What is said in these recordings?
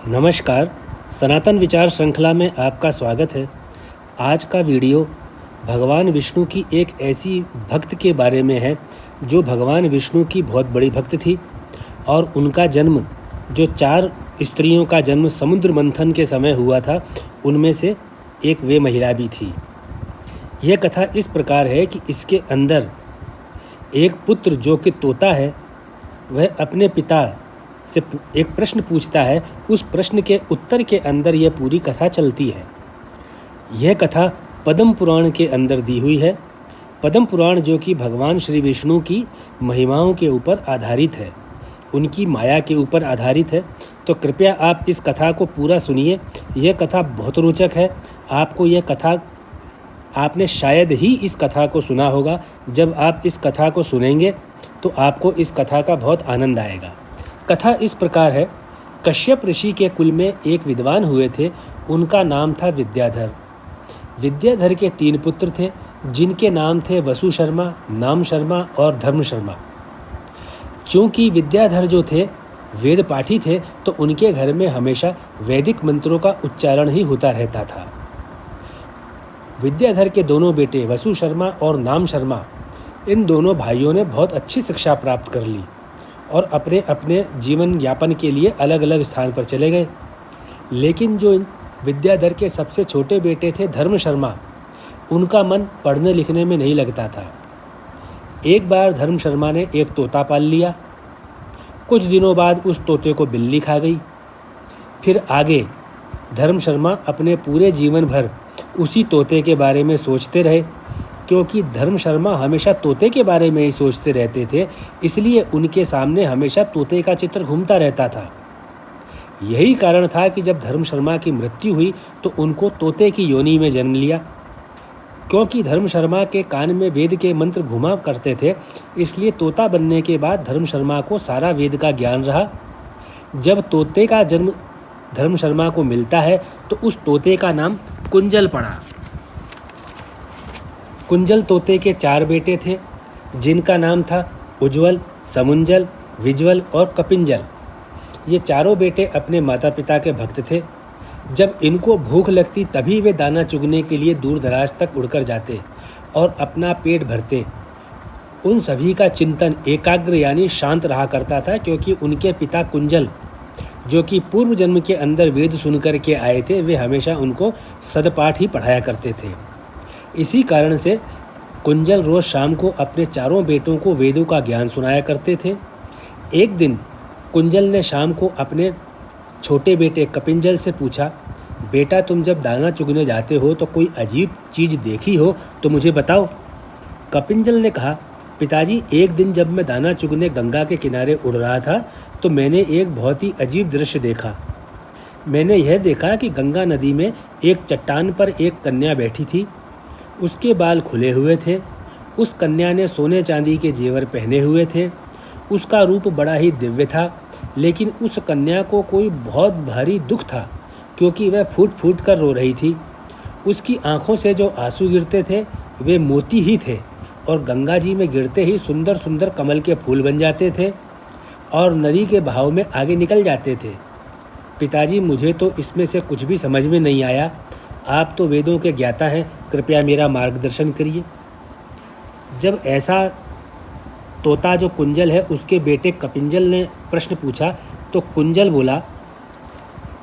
नमस्कार, सनातन विचार श्रृंखला में आपका स्वागत है। आज का वीडियो भगवान विष्णु की एक ऐसी भक्त के बारे में है जो भगवान विष्णु की बहुत बड़ी भक्त थी और उनका जन्म जो 4 स्त्रियों का जन्म समुद्र मंथन के समय हुआ था, उनमें से एक वे महिला भी थी। यह कथा इस प्रकार है कि इसके अंदर एक पुत्र जो कि तोता है, वह अपने पिता से एक प्रश्न पूछता है। उस प्रश्न के उत्तर के अंदर यह पूरी कथा चलती है। यह कथा पद्म पुराण के अंदर दी हुई है। पद्म पुराण जो कि भगवान श्री विष्णु की महिमाओं के ऊपर आधारित है, उनकी माया के ऊपर आधारित है। तो कृपया आप इस कथा को पूरा सुनिए। यह कथा बहुत रोचक है। आपने शायद ही इस कथा को सुना होगा। जब आप इस कथा को सुनेंगे तो आपको इस कथा का बहुत आनंद आएगा। कथा इस प्रकार है। कश्यप ऋषि के कुल में एक विद्वान हुए थे। उनका नाम था विद्याधर। विद्याधर के 3 पुत्र थे जिनके नाम थे वसु शर्मा, नाम शर्मा और धर्म शर्मा। चूँकि विद्याधर जो थे वेद पाठी थे, तो उनके घर में हमेशा वैदिक मंत्रों का उच्चारण ही होता रहता था। विद्याधर के दोनों बेटे वसु शर्मा और नाम शर्मा, इन दोनों भाइयों ने बहुत अच्छी शिक्षा प्राप्त कर ली और अपने अपने जीवन यापन के लिए अलग अलग स्थान पर चले गए। लेकिन जो विद्याधर के सबसे छोटे बेटे थे धर्म शर्मा, उनका मन पढ़ने लिखने में नहीं लगता था। एक बार धर्म शर्मा ने एक तोता पाल लिया। कुछ दिनों बाद उस तोते को बिल्ली खा गई। फिर आगे धर्म शर्मा अपने पूरे जीवन भर उसी तोते के बारे में सोचते रहे। क्योंकि धर्म शर्मा हमेशा तोते के बारे में ही सोचते रहते थे, इसलिए उनके सामने हमेशा तोते का चित्र घूमता रहता था। यही कारण था कि जब धर्म शर्मा की मृत्यु हुई तो उनको तोते की योनि में जन्म लिया। क्योंकि धर्म शर्मा के कान में वेद के मंत्र घुमा करते थे, इसलिए तोता बनने के बाद धर्म शर्मा को सारा वेद का ज्ञान रहा। जब तोते का जन्म धर्म शर्मा को मिलता है तो उस तोते का नाम कुंजल पड़ा। कुंजल तोते के 4 बेटे थे जिनका नाम था उज्ज्वल, समुंजल, विज्वल और कपिंजल। ये चारों बेटे अपने माता पिता के भक्त थे। जब इनको भूख लगती तभी वे दाना चुगने के लिए दूर दराज तक उड़कर जाते और अपना पेट भरते। उन सभी का चिंतन एकाग्र यानी शांत रहा करता था, क्योंकि उनके पिता कुंजल जो कि पूर्व जन्म के अंदर वेद सुनकर के आए थे, वे हमेशा उनको सदपाठ ही पढ़ाया करते थे। इसी कारण से कुंजल रोज़ शाम को अपने चारों बेटों को वेदों का ज्ञान सुनाया करते थे। एक दिन कुंजल ने शाम को अपने छोटे बेटे कपिंजल से पूछा, बेटा तुम जब दाना चुगने जाते हो तो कोई अजीब चीज़ देखी हो तो मुझे बताओ। कपिंजल ने कहा, पिताजी एक दिन जब मैं दाना चुगने गंगा के किनारे उड़ रहा था तो मैंने एक बहुत ही अजीब दृश्य देखा। मैंने यह देखा कि गंगा नदी में एक चट्टान पर एक कन्या बैठी थी। उसके बाल खुले हुए थे। उस कन्या ने सोने चांदी के जेवर पहने हुए थे। उसका रूप बड़ा ही दिव्य था, लेकिन उस कन्या को कोई बहुत भारी दुख था, क्योंकि वह फूट फूट कर रो रही थी। उसकी आंखों से जो आंसू गिरते थे वे मोती ही थे और गंगा जी में गिरते ही सुंदर सुंदर कमल के फूल बन जाते थे और नदी के बहाव में आगे निकल जाते थे। पिताजी मुझे तो इसमें से कुछ भी समझ में नहीं आया। आप तो वेदों के ज्ञाता हैं, कृपया मेरा मार्गदर्शन करिए। जब ऐसा तोता जो कुंजल है उसके बेटे कपिंजल ने प्रश्न पूछा तो कुंजल बोला,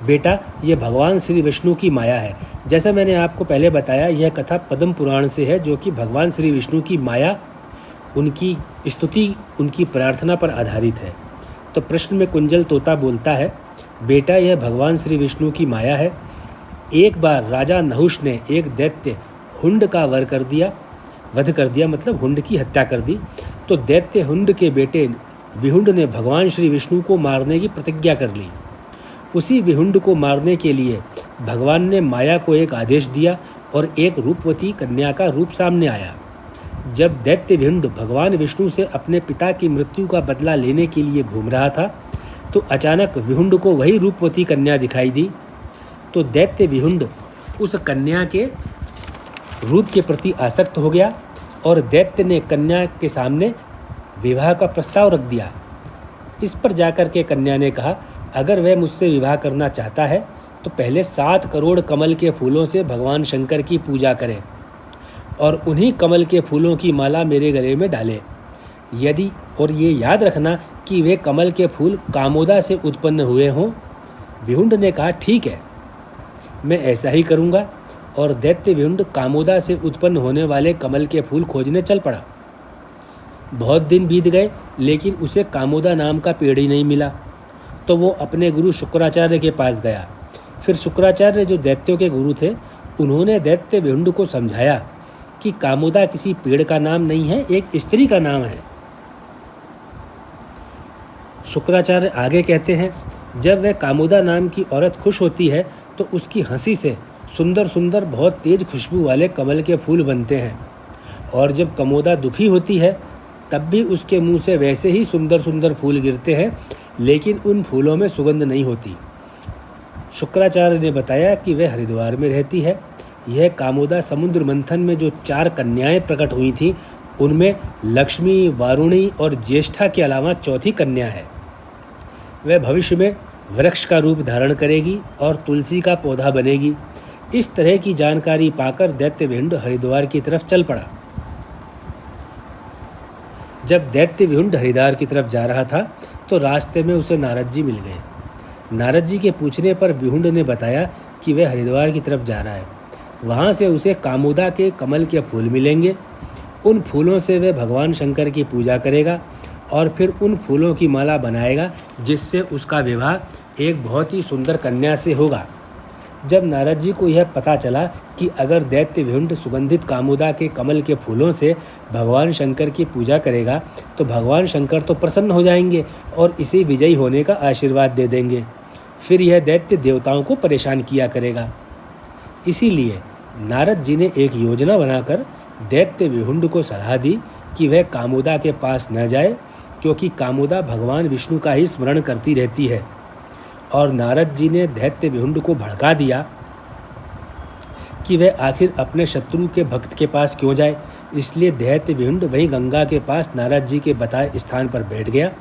बेटा ये भगवान श्री विष्णु की माया है। जैसा मैंने आपको पहले बताया, यह कथा पद्म पुराण से है जो कि भगवान श्री विष्णु की माया, उनकी स्तुति, उनकी प्रार्थना पर आधारित है। तो प्रश्न में कुंजल तोता बोलता है, बेटा यह भगवान श्री विष्णु की माया है। एक बार राजा नहुष ने एक दैत्य हुंड का वध कर दिया, मतलब हुंड की हत्या कर दी। तो दैत्य हुंड के बेटे विहुंड ने भगवान श्री विष्णु को मारने की प्रतिज्ञा कर ली। उसी विहुंड को मारने के लिए भगवान ने माया को एक आदेश दिया और एक रूपवती कन्या का रूप सामने आया। जब दैत्य विहुंड भगवान विष्णु से अपने पिता की मृत्यु का बदला लेने के लिए घूम रहा था तो अचानक विहुंड को वही रूपवती कन्या दिखाई दी। तो दैत्य विहुंड उस कन्या के रूप के प्रति आसक्त हो गया और दैत्य ने कन्या के सामने विवाह का प्रस्ताव रख दिया। इस पर जाकर के कन्या ने कहा, अगर वह मुझसे विवाह करना चाहता है तो पहले 7 करोड़ कमल के फूलों से भगवान शंकर की पूजा करे और उन्हीं कमल के फूलों की माला मेरे गले में डाले। यदि और ये याद रखना कि वे कमल के फूल कामोदा से उत्पन्न हुए हों। विहुंड ने कहा, ठीक है, मैं ऐसा ही करूँगा। और दैत्य विहुंड कामोदा से उत्पन्न होने वाले कमल के फूल खोजने चल पड़ा। बहुत दिन बीत गए, लेकिन उसे कामोदा नाम का पेड़ ही नहीं मिला। तो वो अपने गुरु शुक्राचार्य के पास गया। फिर शुक्राचार्य, जो दैत्यों के गुरु थे, उन्होंने दैत्य विहुंड को समझाया कि कामोदा किसी पेड़ का नाम नहीं है, एक स्त्री का नाम है। शुक्राचार्य आगे कहते हैं, जब वह कामोदा नाम की औरत खुश होती है तो उसकी हंसी से सुंदर सुंदर बहुत तेज खुशबू वाले कमल के फूल बनते हैं, और जब कामोदा दुखी होती है तब भी उसके मुंह से वैसे ही सुंदर सुंदर फूल गिरते हैं, लेकिन उन फूलों में सुगंध नहीं होती। शुक्राचार्य ने बताया कि वह हरिद्वार में रहती है। यह कामोदा समुद्र मंथन में जो 4 कन्याएं प्रकट हुई थीं, उनमें लक्ष्मी, वारुणी और ज्येष्ठा के अलावा चौथी कन्या है। वह भविष्य में वृक्ष का रूप धारण करेगी और तुलसी का पौधा बनेगी। इस तरह की जानकारी पाकर दैत्य विहुंड हरिद्वार की तरफ चल पड़ा। जब दैत्य विहुंड हरिद्वार की तरफ जा रहा था तो रास्ते में उसे नारद जी मिल गए। नारद जी के पूछने पर विहुंड ने बताया कि वह हरिद्वार की तरफ जा रहा है। वहाँ से उसे कामोदा के कमल के फूल मिलेंगे। उन फूलों से वह भगवान शंकर की पूजा करेगा और फिर उन फूलों की माला बनाएगा, जिससे उसका विवाह एक बहुत ही सुंदर कन्या से होगा। जब नारद जी को यह पता चला कि अगर दैत्य विहुंड सुगंधित कामोदा के कमल के फूलों से भगवान शंकर की पूजा करेगा तो भगवान शंकर तो प्रसन्न हो जाएंगे और इसे विजयी होने का आशीर्वाद दे देंगे। फिर यह दैत्य देवताओं को परेशान किया करेगा। इसीलिए नारद जी ने एक योजना बनाकर दैत्य विहुंड को सलाह दी कि वह कामोदा के पास न जाए, क्योंकि कामोदा भगवान विष्णु का ही स्मरण करती रहती है। और नारद जी ने दैत्य विहुंड को भड़का दिया कि वह आखिर अपने शत्रु के भक्त के पास क्यों जाए। इसलिए दैत्य विहुंड वहीं गंगा के पास नारद जी के बताए स्थान पर बैठ गया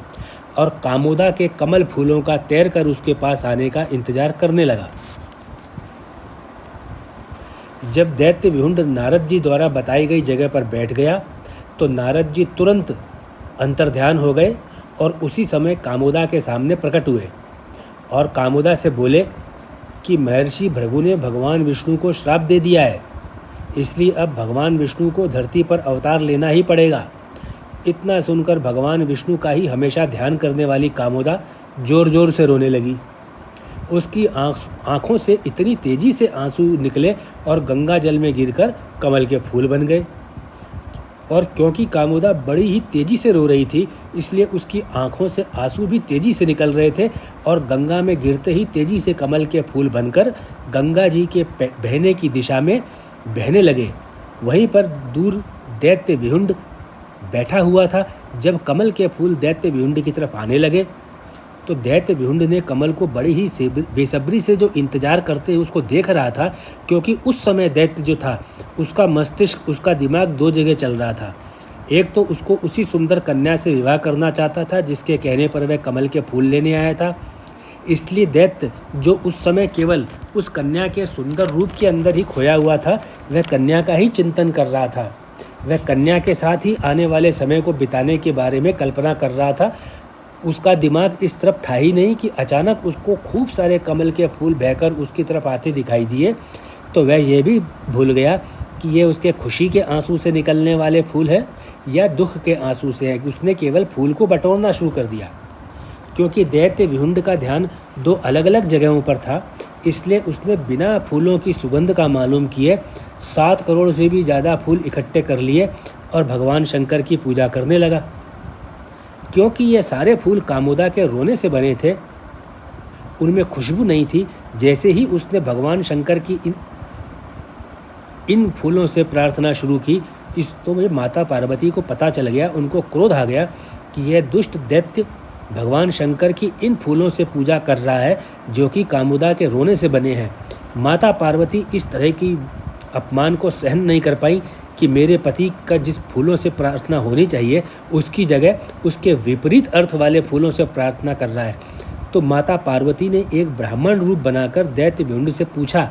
और कामोदा के कमल फूलों का तैरकर उसके पास आने का इंतजार करने लगा। जब दैत्य विहुंड नारद जी द्वारा बताई गई जगह पर बैठ गया तो नारद जी तुरंत अंतर्ध्यान हो गए और उसी समय कामोदा के सामने प्रकट हुए और कामोदा से बोले कि महर्षि भृगु ने भगवान विष्णु को श्राप दे दिया है, इसलिए अब भगवान विष्णु को धरती पर अवतार लेना ही पड़ेगा। इतना सुनकर भगवान विष्णु का ही हमेशा ध्यान करने वाली कामोदा जोर जोर से रोने लगी। उसकी आँखों से इतनी तेजी से आंसू निकले और गंगा जल में गिरकर कमल के फूल बन गए। और क्योंकि कामोदा बड़ी ही तेजी से रो रही थी, इसलिए उसकी आंखों से आंसू भी तेजी से निकल रहे थे और गंगा में गिरते ही तेजी से कमल के फूल बनकर गंगा जी के बहने की दिशा में बहने लगे। वहीं पर दूर दैत्य विहुंड बैठा हुआ था। जब कमल के फूल दैत्य विहुंड की तरफ आने लगे तो दैत्य विहुंड ने कमल को बड़ी ही बेसब्री से जो इंतजार करते हुए उसको देख रहा था, क्योंकि उस समय दैत्य जो था उसका मस्तिष्क, उसका दिमाग 2 जगह चल रहा था। एक तो उसको उसी सुंदर कन्या से विवाह करना चाहता था जिसके कहने पर वह कमल के फूल लेने आया था। इसलिए दैत्य, जो उस समय केवल उस कन्या के सुंदर रूप के अंदर ही खोया हुआ था, वह कन्या का ही चिंतन कर रहा था। वह कन्या के साथ ही आने वाले समय को बिताने के बारे में कल्पना कर रहा था। उसका दिमाग इस तरफ था ही नहीं कि अचानक उसको खूब सारे कमल के फूल बहकर उसकी तरफ आते दिखाई दिए। तो वह यह भी भूल गया कि ये उसके खुशी के आंसू से निकलने वाले फूल हैं या दुख के आंसू से हैं। उसने केवल फूल को बटोरना शुरू कर दिया। क्योंकि दैत्य विहुंड का ध्यान 2 अलग अलग जगहों पर था, इसलिए उसने बिना फूलों की सुगंध का मालूम किए 7 करोड़ से भी ज़्यादा फूल इकट्ठे कर लिए और भगवान शंकर की पूजा करने लगा। क्योंकि ये सारे फूल कामोदा के रोने से बने थे, उनमें खुशबू नहीं थी। जैसे ही उसने भगवान शंकर की इन फूलों से प्रार्थना शुरू की, इस तो माता पार्वती को पता चल गया, उनको क्रोध आ गया कि यह दुष्ट दैत्य भगवान शंकर की इन फूलों से पूजा कर रहा है जो कि कामोदा के रोने से बने हैं। माता पार्वती इस तरह की अपमान को सहन नहीं कर पाई कि मेरे पति का जिस फूलों से प्रार्थना होनी चाहिए उसकी जगह उसके विपरीत अर्थ वाले फूलों से प्रार्थना कर रहा है। तो माता पार्वती ने एक ब्राह्मण रूप बनाकर दैत्य भिंड से पूछा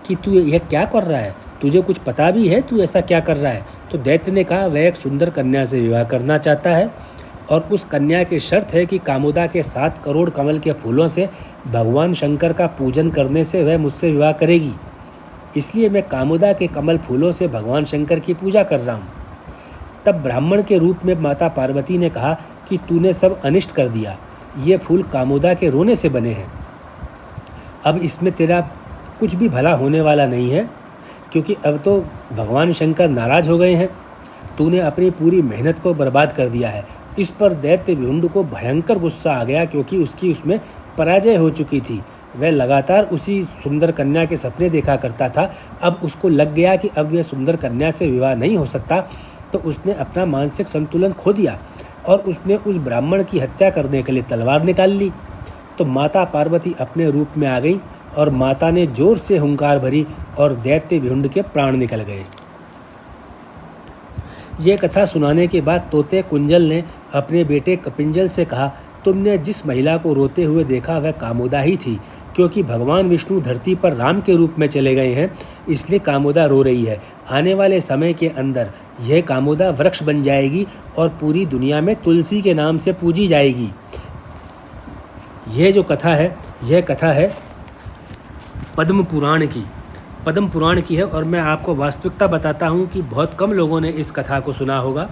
कि तू यह क्या कर रहा है, तुझे कुछ पता भी है, तू ऐसा क्या कर रहा है? तो दैत्य ने कहा वह एक सुंदर कन्या से विवाह करना चाहता है और उस कन्या की शर्त है कि कामोदा के 7 करोड़ कमल के फूलों से भगवान शंकर का पूजन करने से वह मुझसे विवाह करेगी। इसलिए मैं कामोदा के कमल फूलों से भगवान शंकर की पूजा कर रहा हूँ। तब ब्राह्मण के रूप में माता पार्वती ने कहा कि तूने सब अनिष्ट कर दिया, ये फूल कामोदा के रोने से बने हैं। अब इसमें तेरा कुछ भी भला होने वाला नहीं है, क्योंकि अब तो भगवान शंकर नाराज हो गए हैं। तूने अपनी पूरी मेहनत को बर्बाद कर दिया है। इस पर दैत्य भिंड को भयंकर गुस्सा आ गया, क्योंकि उसकी उसमें पराजय हो चुकी थी। वह लगातार उसी सुंदर कन्या के सपने देखा करता था। अब उसको लग गया कि अब यह सुंदर कन्या से विवाह नहीं हो सकता, तो उसने अपना मानसिक संतुलन खो दिया और उसने उस ब्राह्मण की हत्या करने के लिए तलवार निकाल ली। तो माता पार्वती अपने रूप में आ गई और माता ने जोर से हुंकार भरी और दैत्य भिंड के प्राण निकल गए। ये कथा सुनाने के बाद तोते कुंजल ने अपने बेटे कपिंजल से कहा, तुमने जिस महिला को रोते हुए देखा वह कामोदा ही थी, क्योंकि भगवान विष्णु धरती पर राम के रूप में चले गए हैं, इसलिए कामोदा रो रही है। आने वाले समय के अंदर यह कामोदा वृक्ष बन जाएगी और पूरी दुनिया में तुलसी के नाम से पूजी जाएगी। यह जो कथा है, यह कथा है पद्म पुराण की है और मैं आपको वास्तविकता बताता हूँ कि बहुत कम लोगों ने इस कथा को सुना होगा।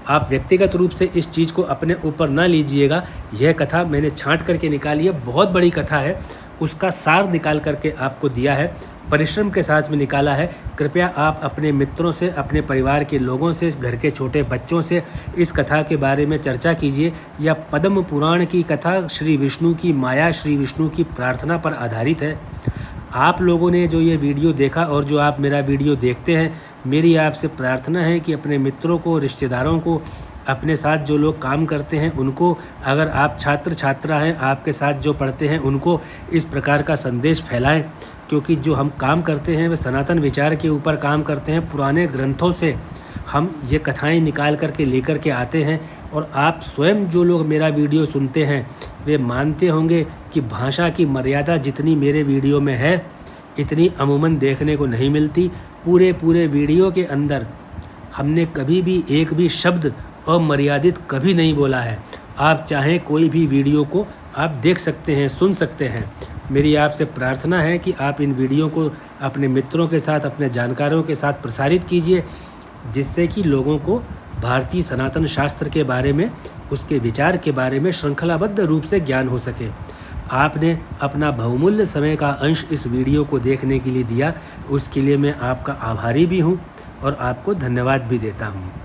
आप व्यक्तिगत रूप से इस चीज़ को अपने ऊपर ना लीजिएगा। यह कथा मैंने छांट करके निकाली है, बहुत बड़ी कथा है, उसका सार निकाल करके आपको दिया है, परिश्रम के साथ में निकाला है। कृपया आप अपने मित्रों से, अपने परिवार के लोगों से, घर के छोटे बच्चों से इस कथा के बारे में चर्चा कीजिए। यह पद्म पुराण की कथा श्री विष्णु की माया, श्री विष्णु की प्रार्थना पर आधारित है। आप लोगों ने जो ये वीडियो देखा और जो आप मेरा वीडियो देखते हैं, मेरी आपसे प्रार्थना है कि अपने मित्रों को, रिश्तेदारों को, अपने साथ जो लोग काम करते हैं उनको, अगर आप छात्र छात्रा हैं, आपके साथ जो पढ़ते हैं उनको इस प्रकार का संदेश फैलाएं, क्योंकि जो हम काम करते हैं वह सनातन विचार के ऊपर काम करते हैं। पुराने ग्रंथों से हम ये कथाएं निकाल करके लेकर के आते हैं और आप स्वयं जो लोग मेरा वीडियो सुनते हैं वे मानते होंगे कि भाषा की मर्यादा जितनी मेरे वीडियो में है इतनी अमूमन देखने को नहीं मिलती। पूरे वीडियो के अंदर हमने कभी भी एक भी शब्द अमर्यादित कभी नहीं बोला है। आप चाहें कोई भी वीडियो को आप देख सकते हैं, सुन सकते हैं। मेरी आपसे प्रार्थना है कि आप इन वीडियो को अपने मित्रों के साथ, अपने जानकारों के साथ प्रसारित कीजिए, जिससे कि लोगों को भारतीय सनातन शास्त्र के बारे में, उसके विचार के बारे में श्रृंखलाबद्ध रूप से ज्ञान हो सके। आपने अपना बहुमूल्य समय का अंश इस वीडियो को देखने के लिए दिया, उसके लिए मैं आपका आभारी भी हूँ और आपको धन्यवाद भी देता हूँ।